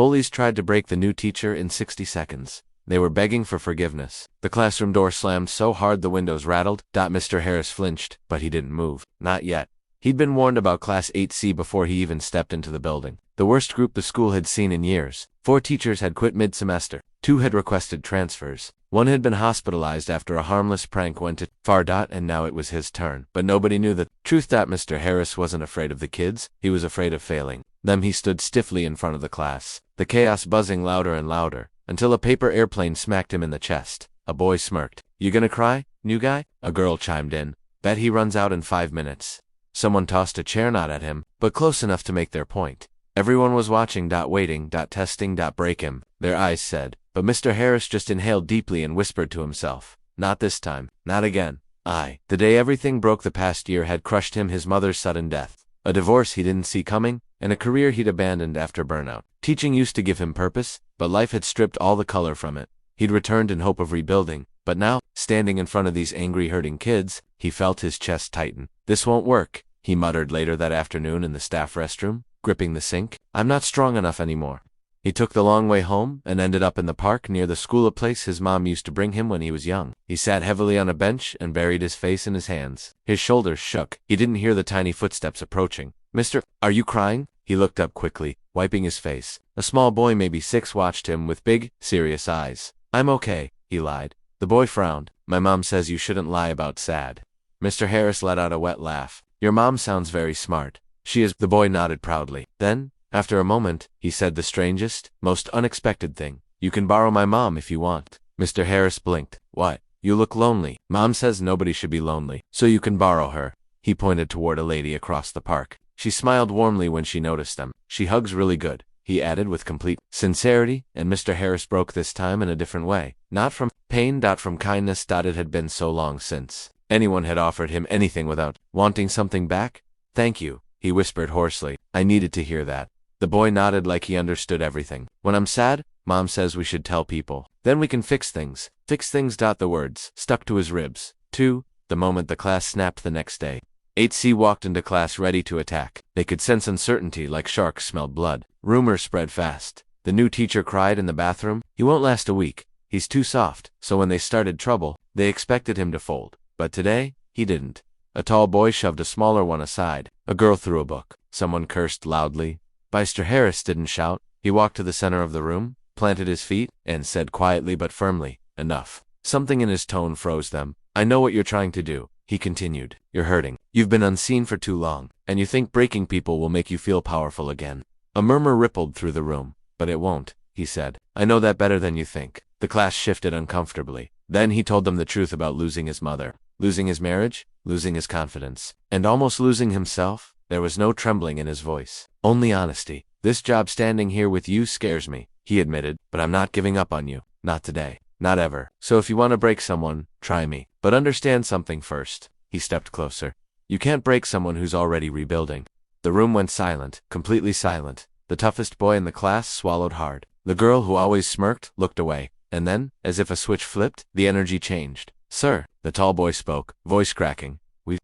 Bullies tried to break the new teacher in 60 seconds. They were begging for forgiveness. The classroom door slammed so hard the windows rattled. Mr. Harris flinched, but he didn't move. Not yet. He'd been warned about Class 8C before he even stepped into the building. The worst group the school had seen in years. 4 teachers had quit mid-semester. 2 had requested transfers. 1 had been hospitalized after a harmless prank went too far. And now it was his turn. But nobody knew the truth. Mr. Harris wasn't afraid of the kids. He was afraid of failing them. He stood stiffly in front of the class, the chaos buzzing louder and louder, until a paper airplane smacked him in the chest. A boy smirked. "You gonna cry, new guy?" A girl chimed in. "Bet he runs out in 5 minutes." Someone tossed a chair, not at him, but close enough to make their point. Everyone was watching. Waiting. Testing. Break him, their eyes said. But Mr. Harris just inhaled deeply and whispered to himself, "Not this time. Not again." The day everything broke the past year had crushed him: his mother's sudden death, a divorce he didn't see coming, and a career he'd abandoned after burnout. Teaching used to give him purpose, but life had stripped all the color from it. He'd returned in hope of rebuilding, but now, standing in front of these angry, hurting kids, he felt his chest tighten. "This won't work," he muttered later that afternoon in the staff restroom, gripping the sink. "I'm not strong enough anymore." He took the long way home and ended up in the park near the school, a place his mom used to bring him when he was young. He sat heavily on a bench and buried his face in his hands. His shoulders shook. He didn't hear the tiny footsteps approaching. "Mister, are you crying?" He looked up quickly, wiping his face. A small boy, maybe 6, watched him with big, serious eyes. "I'm okay," he lied. The boy frowned. "My mom says you shouldn't lie about sad." Mr. Harris let out a wet laugh. "Your mom sounds very smart." "She is." The boy nodded proudly. Then, after a moment, he said the strangest, most unexpected thing. "You can borrow my mom if you want." Mr. Harris blinked. "What? You look lonely." "Mom says nobody should be lonely, so you can borrow her." He pointed toward a lady across the park. She smiled warmly when she noticed them. "She hugs really good," he added with complete sincerity, and Mr. Harris broke this time in a different way. Not from pain. From kindness. It had been so long since anyone had offered him anything without wanting something back. "Thank you," he whispered hoarsely. "I needed to hear that." The boy nodded like he understood everything. "When I'm sad, Mom says we should tell people. Then we can fix things." Fix things. The words stuck to his ribs, too, the moment the class snapped the next day. 8C walked into class ready to attack. They could sense uncertainty like sharks smelled blood. Rumors spread fast. The new teacher cried in the bathroom. "He won't last a week. He's too soft." So when they started trouble, they expected him to fold. But today, he didn't. A tall boy shoved a smaller one aside. A girl threw a book. Someone cursed loudly. Mr. Harris didn't shout. He walked to the center of the room, planted his feet, and said quietly but firmly, "Enough." Something in his tone froze them. "I know what you're trying to do," he continued. "You're hurting. You've been unseen for too long, and you think breaking people will make you feel powerful again." A murmur rippled through the room. "But it won't," he said. "I know that better than you think." The class shifted uncomfortably. Then he told them the truth about losing his mother, losing his marriage, losing his confidence, and almost losing himself. There was no trembling in his voice, only honesty. "This job standing here with you scares me," he admitted, "but I'm not giving up on you. Not today. Not ever. So if you want to break someone, try me. But understand something first." He stepped closer. "You can't break someone who's already rebuilding." The room went silent, completely silent. The toughest boy in the class swallowed hard. The girl who always smirked looked away. And then, as if a switch flipped, the energy changed. "Sir," the tall boy spoke, voice cracking.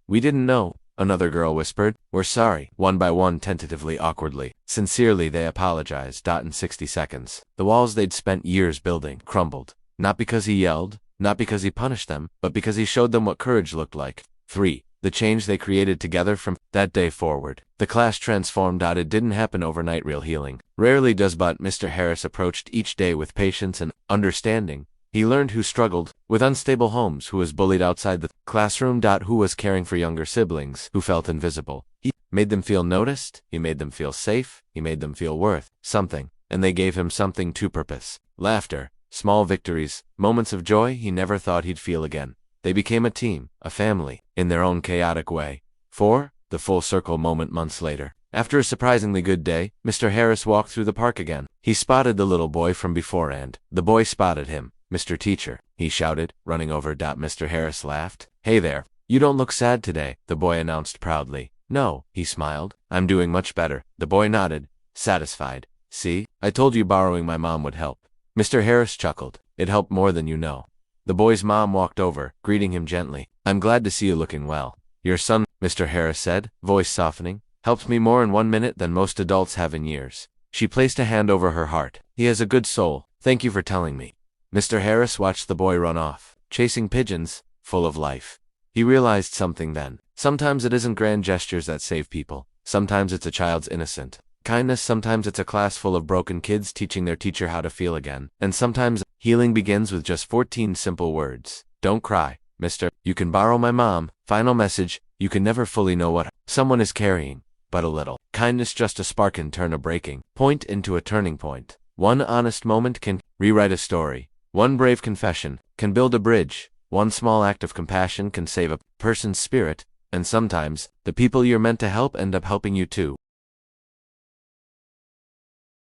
We didn't know," another girl whispered. "We're sorry." One by one, tentatively, awkwardly, sincerely, they apologized. In 60 seconds, the walls they'd spent years building crumbled. Not because he yelled, not because he punished them, but because he showed them what courage looked like. 3. The change they created together from that day forward. The class transformed. It didn't happen overnight. Real healing rarely does, but Mr. Harris approached each day with patience and understanding. He learned who struggled with unstable homes, who was bullied outside the classroom, who was caring for younger siblings, who felt invisible. He made them feel noticed, he made them feel safe, he made them feel worth something, and they gave him something to purpose. Laughter, small victories, moments of joy he never thought he'd feel again. They became a team, a family, in their own chaotic way. 4. The full circle moment months later. After a surprisingly good day, Mr. Harris walked through the park again. He spotted the little boy from before, and the boy spotted him. "Mr. Teacher," he shouted, running over. Mr. Harris laughed. "Hey there. You don't look sad today," the boy announced proudly. "No," he smiled. "I'm doing much better." The boy nodded, satisfied. "See, I told you borrowing my mom would help." Mr. Harris chuckled. "It helped more than you know." The boy's mom walked over, greeting him gently. "I'm glad to see you looking well." "Your son," Mr. Harris said, voice softening, "helped me more in 1 minute than most adults have in years." She placed a hand over her heart. He has a good soul. Thank you for telling me. Mr. Harris watched the boy run off, chasing pigeons, full of life. He realized something then. Sometimes it isn't grand gestures that save people. Sometimes it's a child's innocent kindness. Sometimes it's a class full of broken kids teaching their teacher how to feel again. And sometimes healing begins with just 14 simple words. Don't cry, mister. You can borrow my mom. Final message. You can never fully know what someone is carrying, but a little kindness, just a spark, can turn a breaking point into a turning point. One honest moment can rewrite a story. One brave confession can build a bridge. One small act of compassion can save a person's spirit. And sometimes, the people you're meant to help end up helping you too.